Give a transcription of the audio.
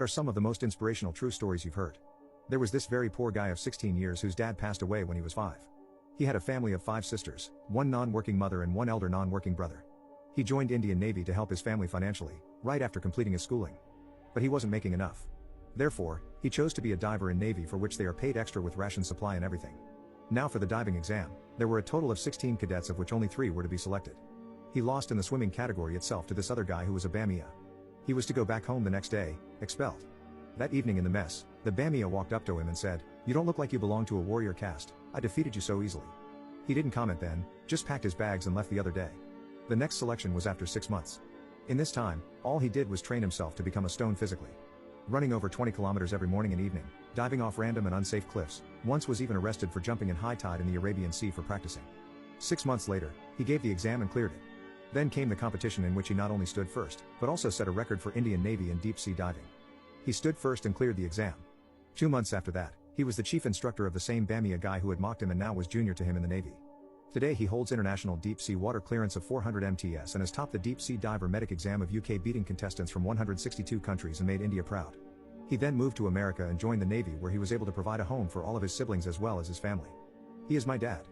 Are some of the most inspirational true stories you've heard. There was this very poor guy of 16 years whose dad passed away when he was 5. He had a family of 5 sisters, one non-working mother and one elder non-working brother. He joined Indian Navy to help his family financially, right after completing his schooling. But he wasn't making enough. Therefore, he chose to be a diver in Navy, for which they are paid extra with ration supply and everything. Now for the diving exam, there were a total of 16 cadets, of which only 3 were to be selected. He lost in the swimming category itself to this other guy who was a Bamia. He was to go back home the next day, expelled. That evening in the mess, the Bamia walked up to him and said, "You don't look like you belong to a warrior caste. I defeated you so easily." He didn't comment then, just packed his bags and left the other day. The next selection was after 6 months. In this time, all he did was train himself to become a stone physically. Running over 20 kilometers every morning and evening, diving off random and unsafe cliffs, once was even arrested for jumping in high tide in the Arabian Sea for practicing. 6 months later, he gave the exam and cleared it. Then came the competition, in which he not only stood first, but also set a record for Indian Navy in deep sea diving. He stood first and cleared the exam. 2 months after that, he was the chief instructor of the same Bamia guy who had mocked him and now was junior to him in the Navy. Today he holds international deep sea water clearance of 400 MTS and has topped the deep sea diver medic exam of UK, beating contestants from 162 countries and made India proud. He then moved to America and joined the Navy, where he was able to provide a home for all of his siblings as well as his family. He is my dad.